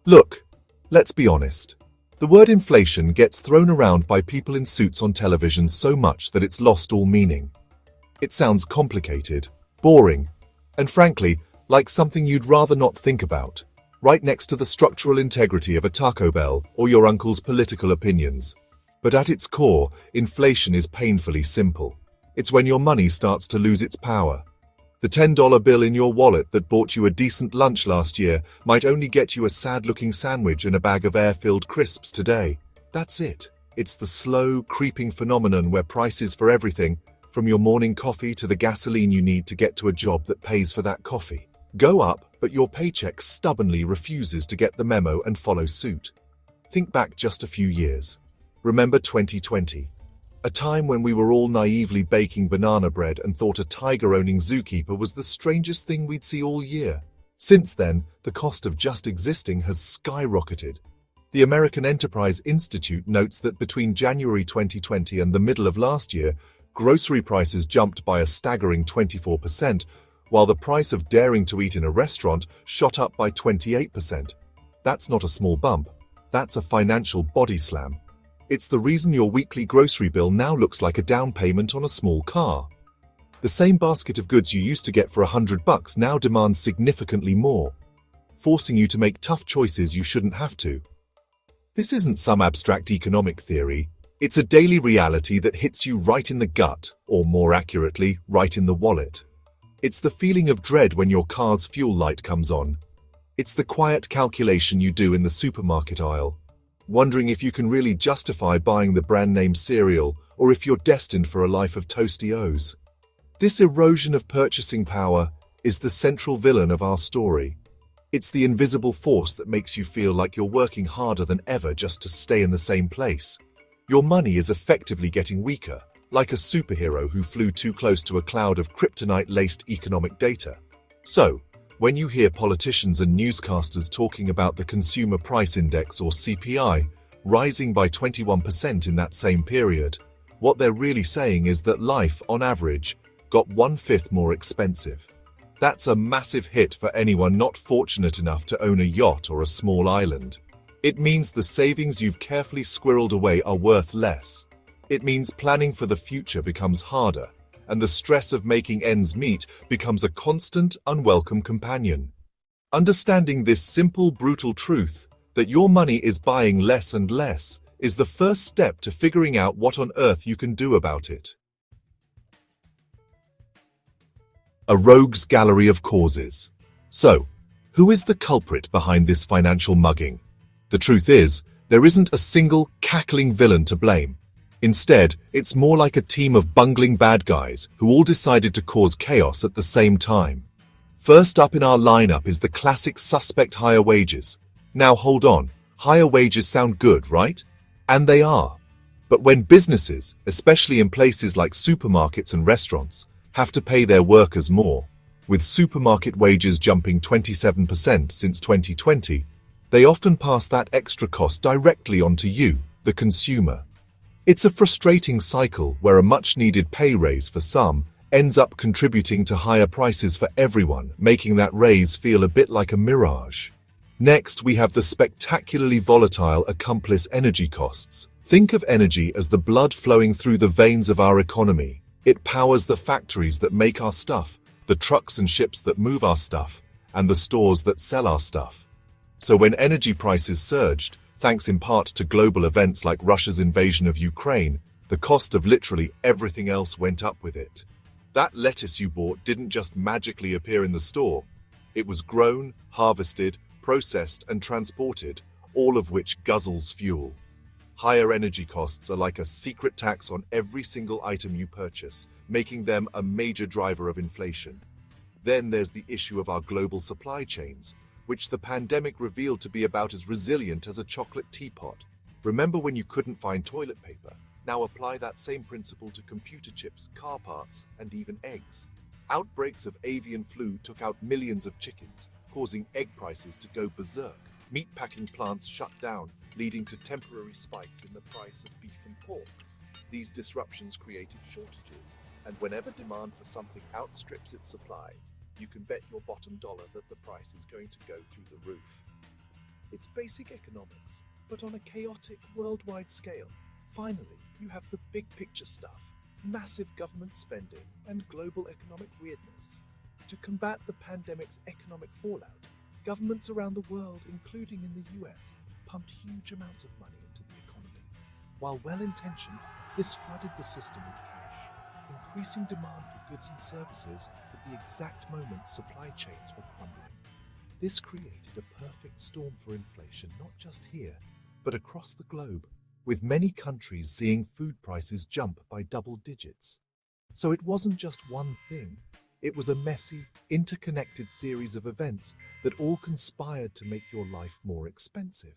Look, let's be honest. The word inflation gets thrown around by people in suits on television so much that it's lost all meaning. It sounds complicated, boring, and frankly, like something you'd rather not think about, right next to the structural integrity of a Taco Bell or your uncle's political opinions. But at its core, inflation is painfully simple. It's when your money starts to lose its power. The $10 bill in your wallet that bought you a decent lunch last year might only get you a sad-looking sandwich and a bag of air-filled crisps today. That's it. It's the slow, creeping phenomenon where prices for everything, from your morning coffee to the gasoline you need to get to a job that pays for that coffee, go up, but your paycheck stubbornly refuses to get the memo and follow suit. Think back just a few years. Remember 2020? A time when we were all naively baking banana bread and thought a tiger-owning zookeeper was the strangest thing we'd see all year. Since then, the cost of just existing has skyrocketed. The American Enterprise Institute notes that between January 2020 and the middle of last year, grocery prices jumped by a staggering 24%, while the price of daring to eat in a restaurant shot up by 28%. That's not a small bump. That's a financial body slam. It's the reason your weekly grocery bill now looks like a down payment on a small car. The same basket of goods you used to get for $100 now demands significantly more, forcing you to make tough choices you shouldn't have to. This isn't some abstract economic theory. It's a daily reality that hits you right in the gut, or more accurately, right in the wallet. It's the feeling of dread when your car's fuel light comes on. It's the quiet calculation you do in the supermarket aisle, wondering if you can really justify buying the brand-name cereal or if you're destined for a life of toasty O's. This erosion of purchasing power is the central villain of our story. It's the invisible force that makes you feel like you're working harder than ever just to stay in the same place. Your money is effectively getting weaker, like a superhero who flew too close to a cloud of kryptonite-laced economic data. So, when you hear politicians and newscasters talking about the Consumer Price Index or CPI rising by 21% in that same period, what they're really saying is that life, on average, got 1/5 more expensive. That's a massive hit for anyone not fortunate enough to own a yacht or a small island. It means the savings you've carefully squirreled away are worth less. It means planning for the future becomes harder, and the stress of making ends meet becomes a constant, unwelcome companion. Understanding this simple, brutal truth, that your money is buying less and less, is the first step to figuring out what on earth you can do about it. A rogues gallery of causes. So, who is the culprit behind this financial mugging? The truth is, there isn't a single, cackling villain to blame. Instead, it's more like a team of bungling bad guys who all decided to cause chaos at the same time. First up in our lineup is the classic suspect: higher wages. Now hold on, higher wages sound good, right? And they are. But when businesses, especially in places like supermarkets and restaurants, have to pay their workers more, with supermarket wages jumping 27% since 2020, they often pass that extra cost directly onto you, the consumer. It's a frustrating cycle where a much-needed pay raise for some ends up contributing to higher prices for everyone, making that raise feel a bit like a mirage. Next, we have the spectacularly volatile accomplice: energy costs. Think of energy as the blood flowing through the veins of our economy. It powers the factories that make our stuff, the trucks and ships that move our stuff, and the stores that sell our stuff. So when energy prices surged, thanks in part to global events like Russia's invasion of Ukraine, the cost of literally everything else went up with it. That lettuce you bought didn't just magically appear in the store. It was grown, harvested, processed, and transported, all of which guzzles fuel. Higher energy costs are like a secret tax on every single item you purchase, making them a major driver of inflation. Then there's the issue of our global supply chains, which the pandemic revealed to be about as resilient as a chocolate teapot. Remember when you couldn't find toilet paper? Now apply that same principle to computer chips, car parts, and even eggs. Outbreaks of avian flu took out millions of chickens, causing egg prices to go berserk. Meatpacking plants shut down, leading to temporary spikes in the price of beef and pork. These disruptions created shortages, and whenever demand for something outstrips its supply, you can bet your bottom dollar that the price is going to go through the roof. It's basic economics, but on a chaotic worldwide scale. Finally, you have the big picture stuff, massive government spending, and global economic weirdness. To combat the pandemic's economic fallout, governments around the world, including in the US, pumped huge amounts of money into the economy. While well-intentioned, this flooded the system with cash, increasing demand for goods and services at the exact moment supply chains were crumbling. This created a perfect storm for inflation, not just here, but across the globe, with many countries seeing food prices jump by double digits. So it wasn't just one thing. It was a messy, interconnected series of events that all conspired to make your life more expensive.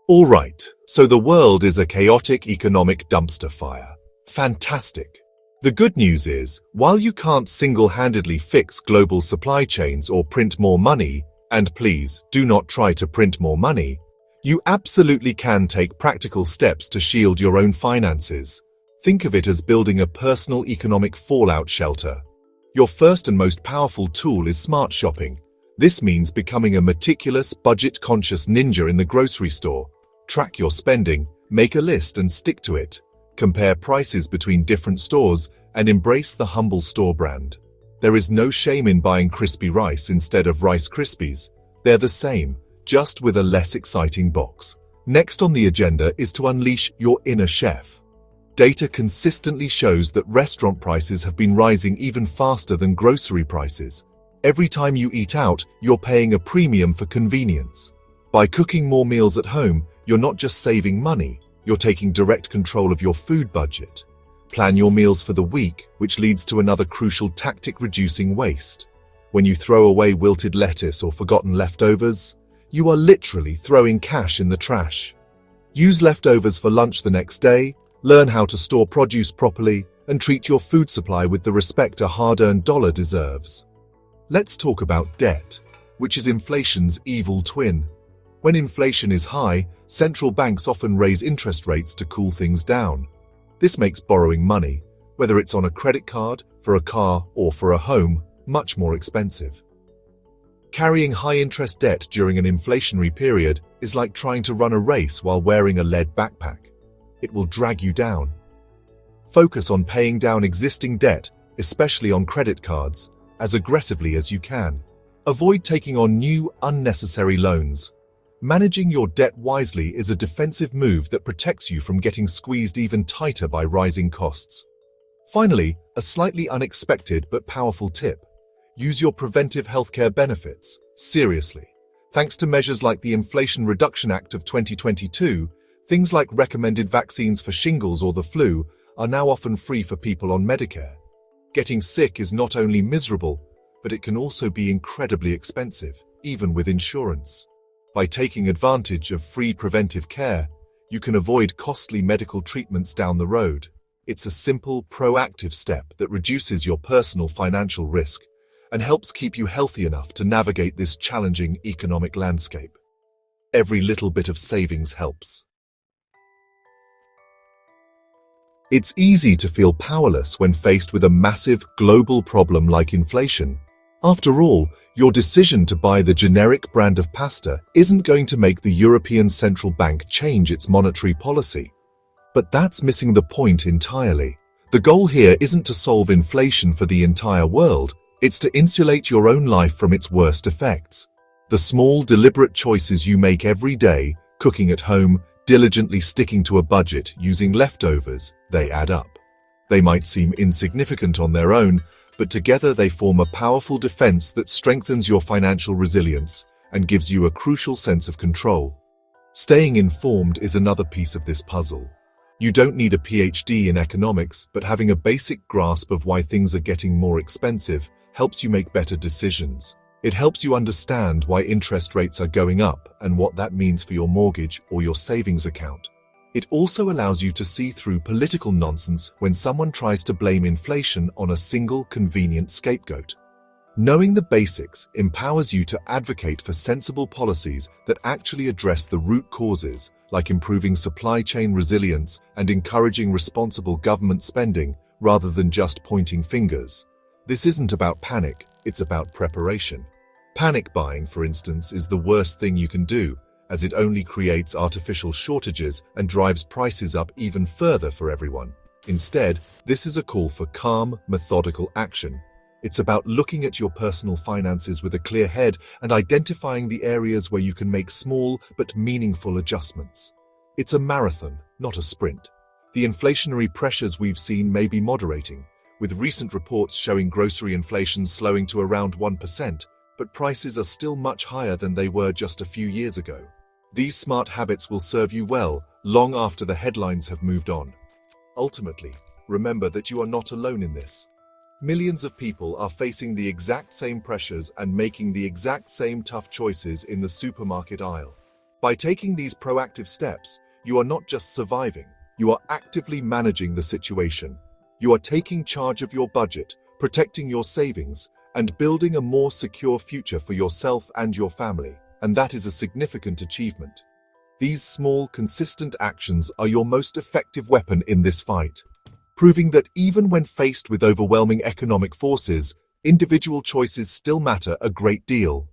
All right, so the world is a chaotic economic dumpster fire. Fantastic. The good news is, while you can't single-handedly fix global supply chains or print more money, and please do not try to print more money, you absolutely can take practical steps to shield your own finances. Think of it as building a personal economic fallout shelter. Your first and most powerful tool is smart shopping. This means becoming a meticulous, budget-conscious ninja in the grocery store. Track your spending, make a list and stick to it. Compare prices between different stores and embrace the humble store brand. There is no shame in buying crispy rice instead of Rice Krispies. They're the same, just with a less exciting box. Next on the agenda is to unleash your inner chef. Data consistently shows that restaurant prices have been rising even faster than grocery prices. Every time you eat out, you're paying a premium for convenience. By cooking more meals at home, you're not just saving money, you're taking direct control of your food budget. Plan your meals for the week, which leads to another crucial tactic: reducing waste. When you throw away wilted lettuce or forgotten leftovers, you are literally throwing cash in the trash. Use leftovers for lunch the next day, learn how to store produce properly, and treat your food supply with the respect a hard-earned dollar deserves. Let's talk about debt, which is inflation's evil twin. When inflation is high, central banks often raise interest rates to cool things down. This makes borrowing money, whether it's on a credit card, for a car, or for a home, much more expensive. Carrying high-interest debt during an inflationary period is like trying to run a race while wearing a lead backpack. It will drag you down. Focus on paying down existing debt, especially on credit cards, as aggressively as you can. Avoid taking on new, unnecessary loans. Managing your debt wisely is a defensive move that protects you from getting squeezed even tighter by rising costs. Finally, a slightly unexpected but powerful tip. Use your preventive healthcare benefits seriously. Thanks to measures like the Inflation Reduction Act of 2022, things like recommended vaccines for shingles or the flu are now often free for people on Medicare. Getting sick is not only miserable, but it can also be incredibly expensive, even with insurance. By taking advantage of free preventive care, you can avoid costly medical treatments down the road. It's a simple, proactive step that reduces your personal financial risk and helps keep you healthy enough to navigate this challenging economic landscape. Every little bit of savings helps. It's easy to feel powerless when faced with a massive global problem like inflation. After all, your decision to buy the generic brand of pasta isn't going to make the European Central Bank change its monetary policy. But that's missing the point entirely. The goal here isn't to solve inflation for the entire world, it's to insulate your own life from its worst effects. The small, deliberate choices you make every day, cooking at home, diligently sticking to a budget, using leftovers, they add up. They might seem insignificant on their own, but together they form a powerful defense that strengthens your financial resilience and gives you a crucial sense of control. Staying informed is another piece of this puzzle. You don't need a PhD in economics, but having a basic grasp of why things are getting more expensive helps you make better decisions. It helps you understand why interest rates are going up and what that means for your mortgage or your savings account. It also allows you to see through political nonsense when someone tries to blame inflation on a single convenient scapegoat. Knowing the basics empowers you to advocate for sensible policies that actually address the root causes, like improving supply chain resilience and encouraging responsible government spending rather than just pointing fingers. This isn't about panic, it's about preparation. Panic buying, for instance, is the worst thing you can do, as it only creates artificial shortages and drives prices up even further for everyone. Instead, this is a call for calm, methodical action. It's about looking at your personal finances with a clear head and identifying the areas where you can make small but meaningful adjustments. It's a marathon, not a sprint. The inflationary pressures we've seen may be moderating, with recent reports showing grocery inflation slowing to around 1%, but prices are still much higher than they were just a few years ago. These smart habits will serve you well long after the headlines have moved on. Ultimately, remember that you are not alone in this. Millions of people are facing the exact same pressures and making the exact same tough choices in the supermarket aisle. By taking these proactive steps, you are not just surviving, you are actively managing the situation. You are taking charge of your budget, protecting your savings, and building a more secure future for yourself and your family, and that is a significant achievement. These small, consistent actions are your most effective weapon in this fight, proving that even when faced with overwhelming economic forces, individual choices still matter a great deal.